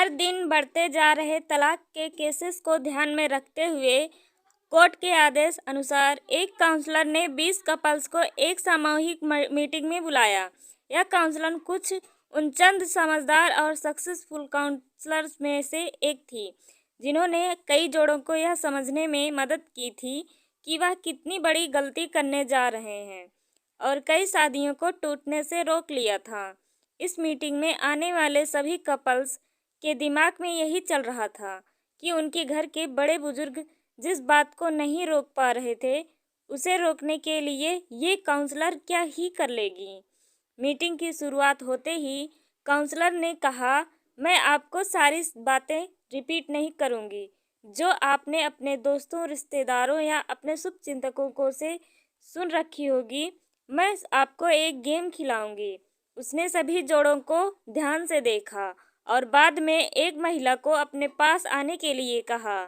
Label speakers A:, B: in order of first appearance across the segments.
A: हर दिन बढ़ते जा रहे तलाक के केसेस को ध्यान में रखते हुए कोर्ट के आदेश अनुसार एक काउंसलर ने 20 कपल्स को एक सामूहिक मीटिंग में बुलाया। यह काउंसलर कुछ उन चंद समझदार और सक्सेसफुल काउंसलर्स में से एक थी जिन्होंने कई जोड़ों को यह समझने में मदद की थी कि वह कितनी बड़ी गलती करने जा रहे हैं और कई शादियों को टूटने से रोक लिया था। इस मीटिंग में आने वाले सभी कपल्स के दिमाग में यही चल रहा था कि उनके घर के बड़े बुजुर्ग जिस बात को नहीं रोक पा रहे थे उसे रोकने के लिए ये काउंसलर क्या ही कर लेगी। मीटिंग की शुरुआत होते ही काउंसलर ने कहा, मैं आपको सारी बातें रिपीट नहीं करूंगी जो आपने अपने दोस्तों, रिश्तेदारों या अपने शुभचिंतकों को से सुन रखी होगी। मैं आपको एक गेम खिलाऊंगी। उसने सभी जोड़ों को ध्यान से देखा और बाद में एक महिला को अपने पास आने के लिए कहा।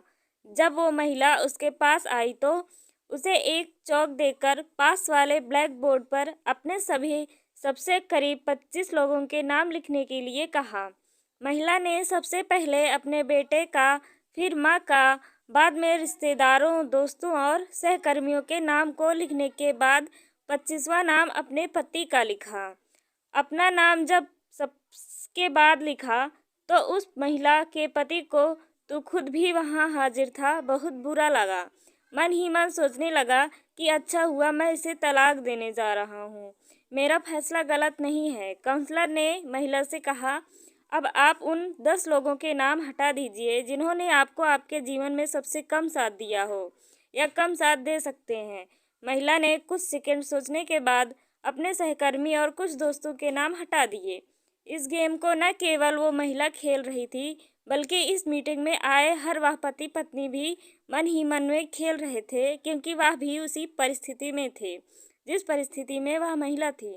A: जब वो महिला उसके पास आई तो उसे एक चौक देकर पास वाले ब्लैक बोर्ड पर अपने सबसे करीब 25 लोगों के नाम लिखने के लिए कहा। महिला ने सबसे पहले अपने बेटे का, फिर माँ का, बाद में रिश्तेदारों, दोस्तों और सहकर्मियों के नाम को लिखने के बाद 25वां नाम अपने पति का लिखा। अपना नाम जब सबके बाद लिखा तो उस महिला के पति को, तो खुद भी वहाँ हाजिर था, बहुत बुरा लगा। मन ही मन सोचने लगा कि अच्छा हुआ मैं इसे तलाक देने जा रहा हूँ, मेरा फैसला गलत नहीं है। काउंसलर ने महिला से कहा, अब आप उन 10 लोगों के नाम हटा दीजिए जिन्होंने आपको आपके जीवन में सबसे कम साथ दिया हो या कम साथ दे सकते हैं। महिला ने कुछ सेकंड सोचने के बाद अपने सहकर्मी और कुछ दोस्तों के नाम हटा दिए। इस गेम को न केवल वो महिला खेल रही थी बल्कि इस मीटिंग में आए हर वह पति पत्नी भी मन ही मन में खेल रहे थे, क्योंकि वह भी उसी परिस्थिति में थे जिस परिस्थिति में वह महिला थी।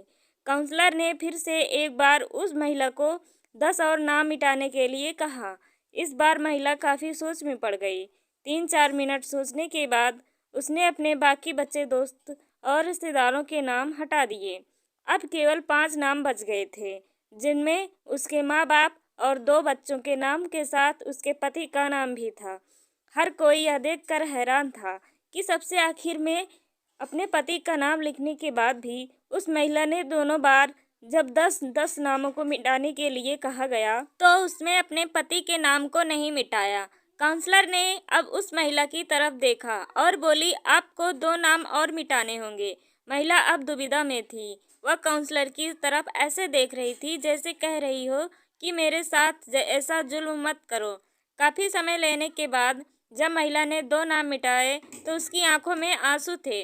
A: काउंसलर ने फिर से एक बार उस महिला को 10 और नाम मिटाने के लिए कहा। इस बार महिला काफ़ी सोच में पड़ गई। 3-4 मिनट सोचने के बाद उसने अपने बाकी बचे दोस्त और रिश्तेदारों के नाम हटा दिए। अब केवल 5 नाम बच गए थे, जिनमें उसके माँ बाप और 2 बच्चों के नाम के साथ उसके पति का नाम भी था। हर कोई यह देखकर हैरान था कि सबसे आखिर में अपने पति का नाम लिखने के बाद भी उस महिला ने दोनों बार जब 10-10 नामों को मिटाने के लिए कहा गया तो उसने अपने पति के नाम को नहीं मिटाया। काउंसलर ने अब उस महिला की तरफ देखा और बोली, आपको 2 नाम और मिटाने होंगे। महिला अब दुविधा में थी। वह काउंसलर की तरफ ऐसे देख रही थी जैसे कह रही हो कि मेरे साथ ऐसा जुल्म मत करो। काफ़ी समय लेने के बाद जब महिला ने 2 नाम मिटाए तो उसकी आंखों में आंसू थे,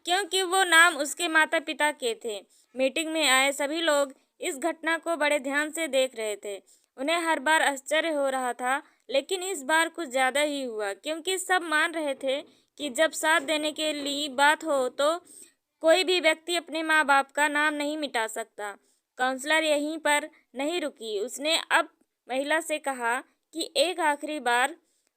A: क्योंकि वो नाम उसके माता पिता के थे। मीटिंग में आए सभी लोग इस घटना को बड़े ध्यान से देख रहे थे। उन्हें हर बार आश्चर्य हो रहा था, लेकिन इस बार कुछ ज़्यादा ही हुआ, क्योंकि सब मान रहे थे कि जब साथ देने के लिए बात हो तो कोई भी व्यक्ति अपने माँ बाप का नाम नहीं मिटा सकता। काउंसलर यहीं पर नहीं रुकी। उसने अब महिला से कहा कि एक आखिरी बार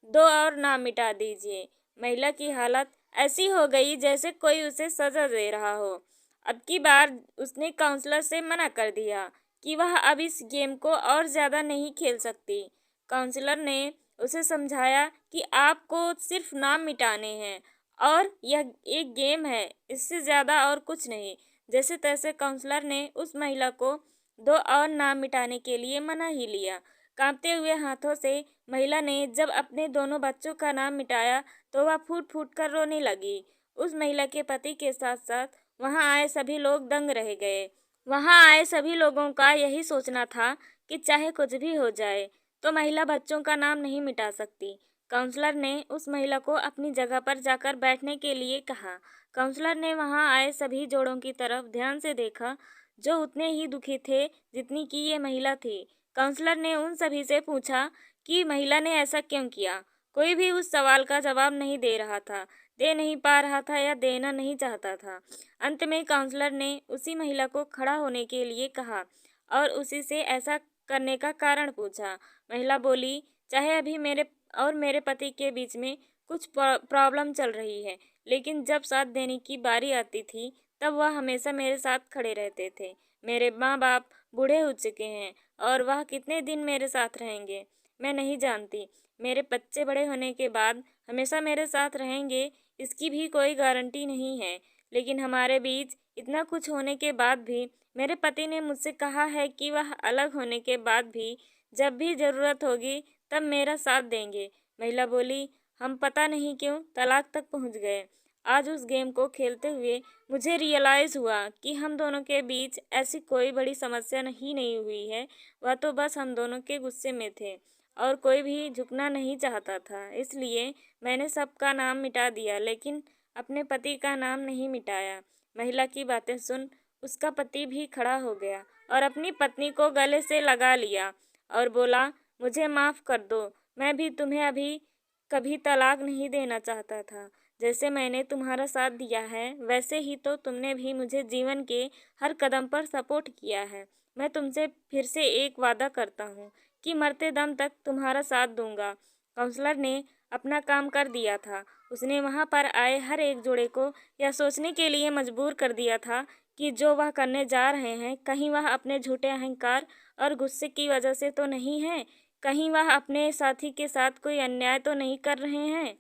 A: 2 और नाम मिटा दीजिए। महिला की हालत ऐसी हो गई जैसे कोई उसे सजा दे रहा हो। अब की बार उसने काउंसलर से मना कर दिया कि वह अब इस गेम को और ज़्यादा नहीं खेल सकती। काउंसलर ने उसे समझाया कि आपको सिर्फ नाम मिटाने हैं और यह एक गेम है, इससे ज़्यादा और कुछ नहीं। जैसे तैसे काउंसलर ने उस महिला को 2 और नाम मिटाने के लिए मना ही लिया। कांपते हुए हाथों से महिला ने जब अपने दोनों बच्चों का नाम मिटाया तो वह फूट फूट कर रोने लगी। उस महिला के पति के साथ साथ वहां आए सभी लोग दंग रह गए। वहां आए सभी लोगों का यही सोचना था कि चाहे कुछ भी हो जाए तो महिला बच्चों का नाम नहीं मिटा सकती। काउंसलर ने उस महिला को अपनी जगह पर जाकर बैठने के लिए कहा। काउंसलर ने वहां आए सभी जोड़ों की तरफ ध्यान से देखा जो उतने ही दुखी थे जितनी कि ये महिला थी। काउंसलर ने उन सभी से पूछा कि महिला ने ऐसा क्यों किया। कोई भी उस सवाल का जवाब नहीं दे रहा था, दे नहीं पा रहा था या देना नहीं चाहता था। अंत में काउंसलर ने उसी महिला को खड़ा होने के लिए कहा और उसी से ऐसा करने का कारण पूछा। महिला बोली, चाहे अभी मेरे पति के बीच में कुछ प्रॉब्लम चल रही है, लेकिन जब साथ देने की बारी आती थी तब वह हमेशा मेरे साथ खड़े रहते थे। मेरे माँ बाप बूढ़े हो चुके हैं और वह कितने दिन मेरे साथ रहेंगे। मैं नहीं जानती। मेरे बच्चे बड़े होने के बाद हमेशा मेरे साथ रहेंगे, इसकी भी कोई गारंटी नहीं है। लेकिन हमारे बीच इतना कुछ होने के बाद भी मेरे पति ने मुझसे कहा है कि वह अलग होने के बाद भी जब भी ज़रूरत होगी तब मेरा साथ देंगे। महिला बोली, हम पता नहीं क्यों तलाक तक पहुंच गए। आज उस गेम को खेलते हुए मुझे रियलाइज़ हुआ कि हम दोनों के बीच ऐसी कोई बड़ी समस्या नहीं हुई है। वह तो बस हम दोनों के गुस्से में थे और कोई भी झुकना नहीं चाहता था। इसलिए मैंने सबका नाम मिटा दिया, लेकिन अपने पति का नाम नहीं मिटाया। महिला की बातें सुन उसका पति भी खड़ा हो गया और अपनी पत्नी को गले से लगा लिया और बोला, मुझे माफ़ कर दो, मैं भी तुम्हें अभी कभी तलाक नहीं देना चाहता था। जैसे मैंने तुम्हारा साथ दिया है, वैसे ही तो तुमने भी मुझे जीवन के हर कदम पर सपोर्ट किया है। मैं तुमसे फिर से एक वादा करता हूँ कि मरते दम तक तुम्हारा साथ दूंगा। काउंसलर ने अपना काम कर दिया था। उसने वहाँ पर आए हर एक जोड़े को यह सोचने के लिए मजबूर कर दिया था कि जो वह करने जा रहे हैं, कहीं वह अपने झूठे अहंकार और गुस्से की वजह से तो नहीं है, कहीं वह अपने साथी के साथ कोई अन्याय तो नहीं कर रहे हैं।